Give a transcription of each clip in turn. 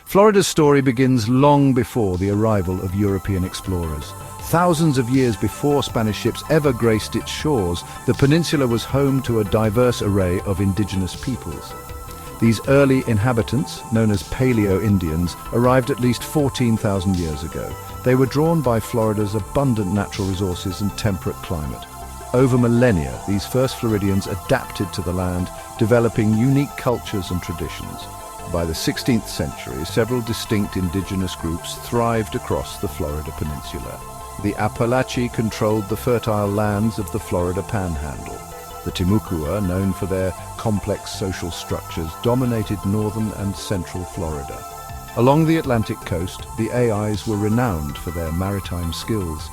Florida's story begins long before the arrival of European explorers. Thousands of years before Spanish ships ever graced its shores, the peninsula was home to a diverse array of indigenous peoples. These early inhabitants, known as Paleo-Indians, arrived at least 14,000 years ago. They were drawn by Florida's abundant natural resources and temperate climate. Over millennia, these first Floridians adapted to the land, developing unique cultures and traditions. By the 16th century, several distinct indigenous groups thrived across the Florida peninsula. The Apalachee controlled the fertile lands of the Florida Panhandle. The Timucua, known for their complex social structures, dominated northern and central Florida. Along the Atlantic coast, the AIs were renowned for their maritime skills.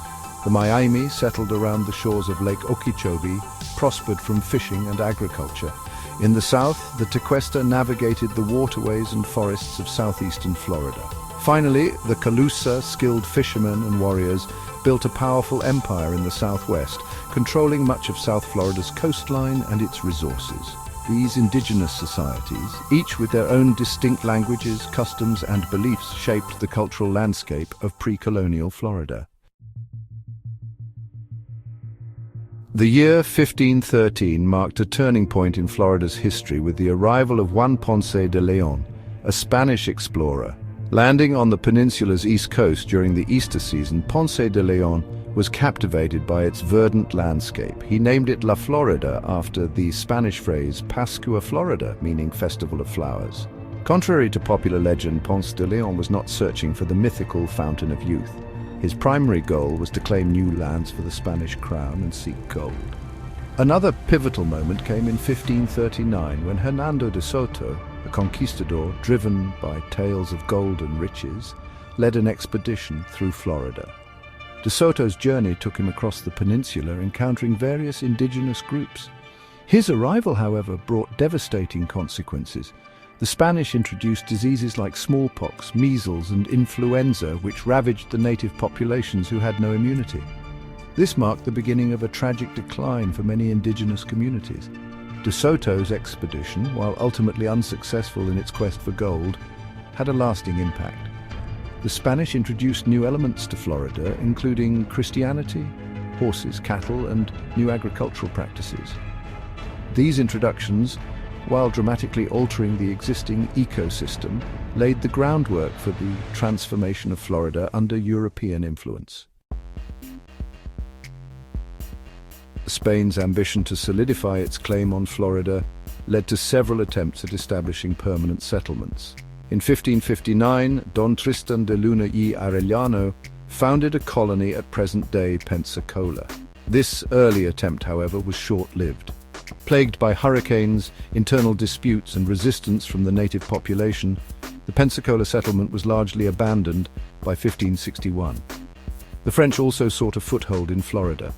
The Miami, settled around the shores of Lake Okeechobee, prospered from fishing and agriculture. In the south, the Tequesta navigated the waterways and forests of southeastern Florida. Finally, the Calusa, skilled fishermen and warriors, built a powerful empire in the southwest, controlling much of South Florida's coastline and its resources. These indigenous societies, each with their own distinct languages, customs, and beliefs, shaped the cultural landscape of pre-colonial Florida. The year 1513 marked a turning point in Florida's history with the arrival of Juan Ponce de León, a Spanish explorer. Landing on the peninsula's east coast during the Easter season, Ponce de León was captivated by its verdant landscape. He named it La Florida after the Spanish phrase Pascua Florida, meaning Festival of Flowers. Contrary to popular legend, Ponce de León was not searching for the mythical Fountain of Youth. His primary goal was to claim new lands for the Spanish crown and seek gold. Another pivotal moment came in 1539 when Hernando de Soto, a conquistador driven by tales of gold and riches, led an expedition through Florida. De Soto's journey took him across the peninsula, encountering various indigenous groups. His arrival, however, brought devastating consequences. The Spanish introduced diseases like smallpox, measles, and influenza, which ravaged the native populations who had no immunity. This marked the beginning of a tragic decline for many indigenous communities. De Soto's expedition, while ultimately unsuccessful in its quest for gold, had a lasting impact. The Spanish introduced new elements to Florida, including Christianity, horses, cattle, and new agricultural practices. These introductions, while dramatically altering the existing ecosystem, laid the groundwork for the transformation of Florida under European influence. Spain's ambition to solidify its claim on Florida led to several attempts at establishing permanent settlements. In 1559, Don Tristan de Luna y Arellano founded a colony at present-day Pensacola. This early attempt, however, was short-lived. Plagued by hurricanes, internal disputes, and resistance from the native population, the Pensacola settlement was largely abandoned by 1561. The French also sought a foothold in Florida.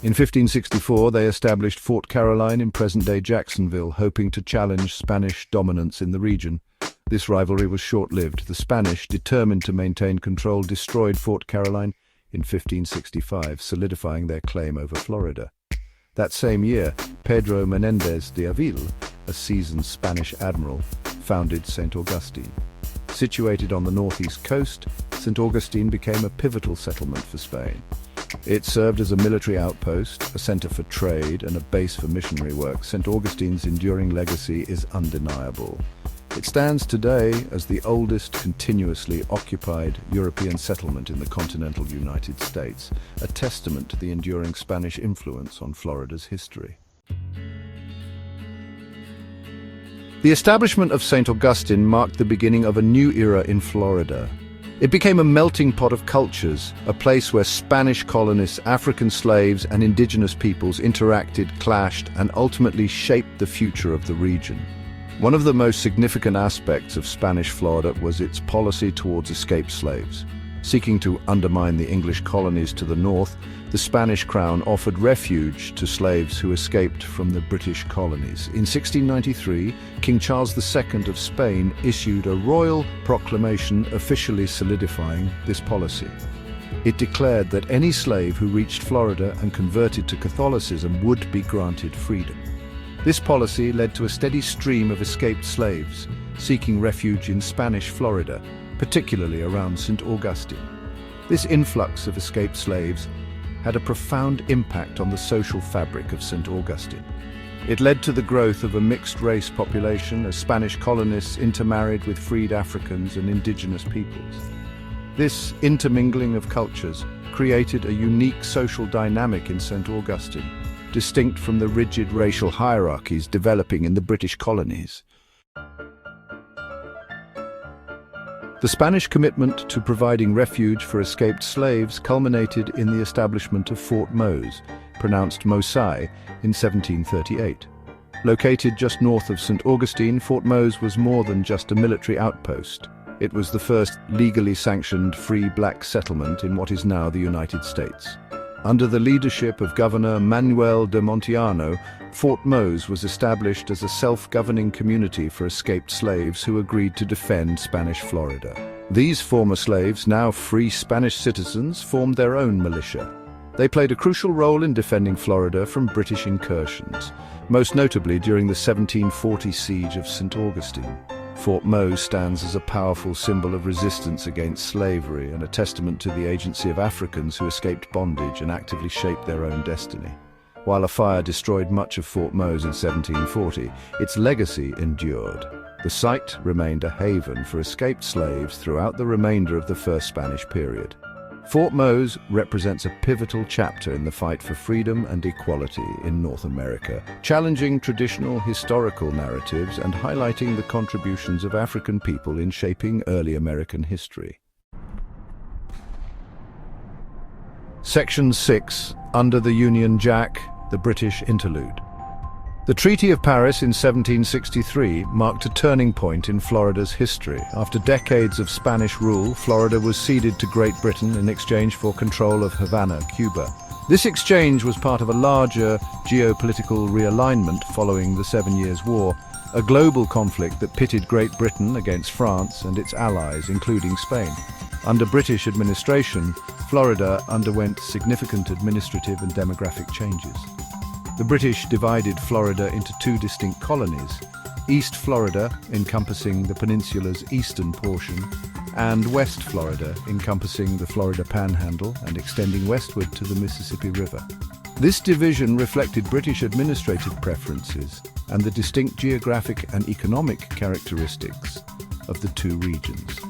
In 1564, they established Fort Caroline in present-day Jacksonville, hoping to challenge Spanish dominance in the region. This rivalry was short-lived. The Spanish, determined to maintain control, destroyed Fort Caroline in 1565, solidifying their claim over Florida. That same year, Pedro Menéndez de Avila, a seasoned Spanish admiral, founded St. Augustine. Situated on the northeast coast, St. Augustine became a pivotal settlement for Spain. It served as a military outpost, a center for trade, and a base for missionary work. St. Augustine's enduring legacy is undeniable. It stands today as the oldest continuously occupied European settlement in the continental United States, a testament to the enduring Spanish influence on Florida's history. The establishment of St. Augustine marked the beginning of a new era in Florida. It became a melting pot of cultures, a place where Spanish colonists, African slaves, and indigenous peoples interacted, clashed, and ultimately shaped the future of the region. One of the most significant aspects of Spanish Florida was its policy towards escaped slaves. Seeking to undermine the English colonies to the north, the Spanish crown offered refuge to slaves who escaped from the British colonies. In 1693, King Charles II of Spain issued a royal proclamation officially solidifying this policy. It declared that any slave who reached Florida and converted to Catholicism would be granted freedom. This policy led to a steady stream of escaped slaves seeking refuge in Spanish Florida, particularly around St. Augustine. This influx of escaped slaves had a profound impact on the social fabric of St. Augustine. It led to the growth of a mixed-race population as Spanish colonists intermarried with freed Africans and indigenous peoples. This intermingling of cultures created a unique social dynamic in St. Augustine, distinct from the rigid racial hierarchies developing in the British colonies. The Spanish commitment to providing refuge for escaped slaves culminated in the establishment of Fort Mose, pronounced Mosai, in 1738. Located just north of St. Augustine, Fort Mose was more than just a military outpost. It was the first legally sanctioned free black settlement in what is now the United States. Under the leadership of Governor Manuel de Montiano, Fort Mose was established as a self-governing community for escaped slaves who agreed to defend Spanish Florida. These former slaves, now free Spanish citizens, formed their own militia. They played a crucial role in defending Florida from British incursions, most notably during the 1740 siege of St. Augustine. Fort Mose stands as a powerful symbol of resistance against slavery and a testament to the agency of Africans who escaped bondage and actively shaped their own destiny. While a fire destroyed much of Fort Mose in 1740, its legacy endured. The site remained a haven for escaped slaves throughout the remainder of the First Spanish period. Fort Mose represents a pivotal chapter in the fight for freedom and equality in North America, challenging traditional historical narratives and highlighting the contributions of African people in shaping early American history. Section 6. Under the Union Jack, the British Interlude. The Treaty of Paris in 1763 marked a turning point in Florida's history. After decades of Spanish rule, Florida was ceded to Great Britain in exchange for control of Havana, Cuba. This exchange was part of a larger geopolitical realignment following the 7 Years' War, a global conflict that pitted Great Britain against France and its allies, including Spain. Under British administration, Florida underwent significant administrative and demographic changes. The British divided Florida into two distinct colonies, East Florida, encompassing the peninsula's eastern portion, and West Florida, encompassing the Florida Panhandle and extending westward to the Mississippi River. This division reflected British administrative preferences and the distinct geographic and economic characteristics of the two regions.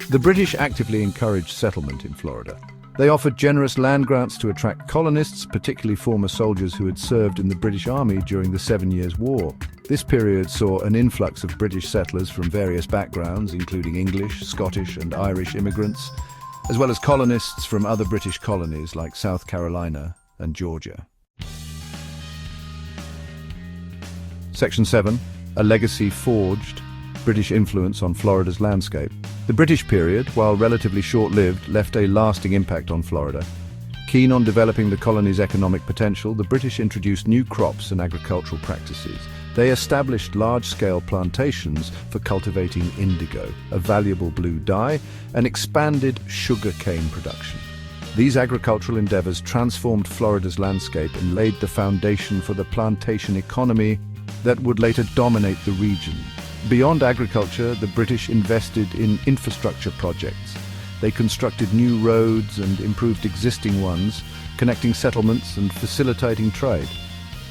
The British actively encouraged settlement in Florida. They offered generous land grants to attract colonists, particularly former soldiers who had served in the British Army during the 7 Years' War. This period saw an influx of British settlers from various backgrounds, including English, Scottish, and Irish immigrants, as well as colonists from other British colonies like South Carolina and Georgia. Section 7. A legacy forged. British influence on Florida's landscape. The British period, while relatively short-lived, left a lasting impact on Florida. Keen on developing the colony's economic potential, the British introduced new crops and agricultural practices. They established large-scale plantations for cultivating indigo, a valuable blue dye, and expanded sugar cane production. These agricultural endeavors transformed Florida's landscape and laid the foundation for the plantation economy that would later dominate the region. Beyond agriculture, the British invested in infrastructure projects. They constructed new roads and improved existing ones, connecting settlements and facilitating trade.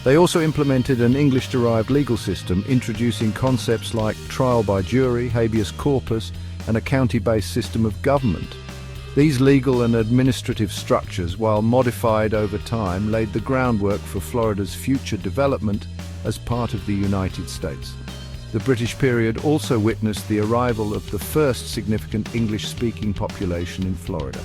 They also implemented an English-derived legal system, introducing concepts like trial by jury, habeas corpus, and a county-based system of government. These legal and administrative structures, while modified over time, laid the groundwork for Florida's future development as part of the United States. The British period also witnessed the arrival of the first significant English-speaking population in Florida.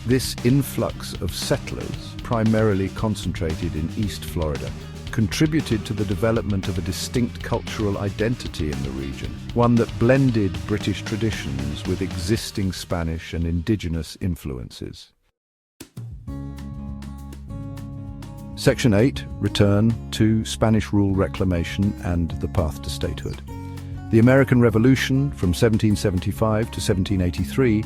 This influx of settlers, primarily concentrated in East Florida, contributed to the development of a distinct cultural identity in the region, one that blended British traditions with existing Spanish and indigenous influences. Section 8. Return to Spanish rule reclamation and the path to statehood. The American Revolution from 1775 to 1783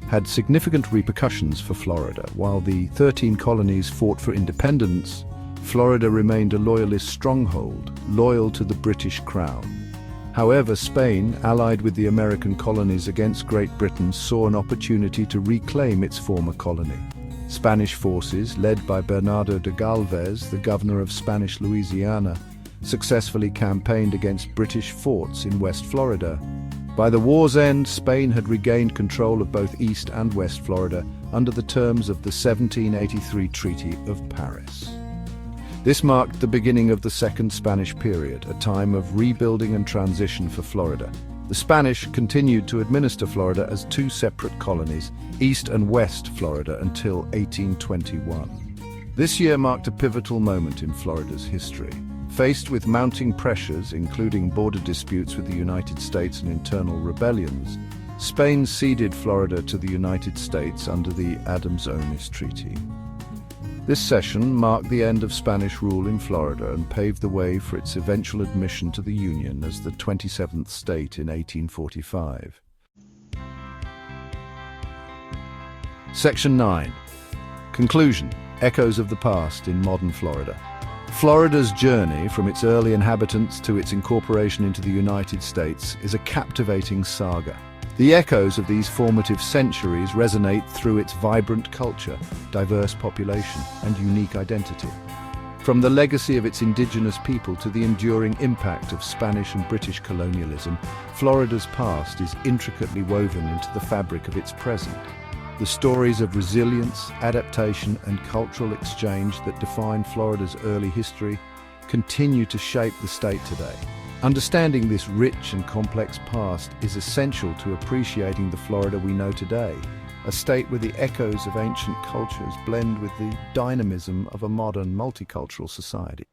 had significant repercussions for Florida. While the 13 colonies fought for independence, Florida remained a loyalist stronghold, loyal to the British crown. However, Spain, allied with the American colonies against Great Britain, saw an opportunity to reclaim its former colony. Spanish forces, led by Bernardo de Galvez, the governor of Spanish Louisiana, successfully campaigned against British forts in West Florida. By the war's end, Spain had regained control of both East and West Florida under the terms of the 1783 Treaty of Paris. This marked the beginning of the Second Spanish period, a time of rebuilding and transition for Florida. The Spanish continued to administer Florida as two separate colonies, East and West Florida, until 1821. This year marked a pivotal moment in Florida's history. Faced with mounting pressures, including border disputes with the United States and internal rebellions, Spain ceded Florida to the United States under the Adams-Onis Treaty. This cession marked the end of Spanish rule in Florida and paved the way for its eventual admission to the Union as the 27th state in 1845. Section 9. Conclusion. Echoes of the past in modern Florida. Florida's journey from its early inhabitants to its incorporation into the United States is a captivating saga. The echoes of these formative centuries resonate through its vibrant culture, diverse population, and unique identity. From the legacy of its indigenous people to the enduring impact of Spanish and British colonialism, Florida's past is intricately woven into the fabric of its present. The stories of resilience, adaptation, and cultural exchange that define Florida's early history continue to shape the state today. Understanding this rich and complex past is essential to appreciating the Florida we know today, a state where the echoes of ancient cultures blend with the dynamism of a modern multicultural society.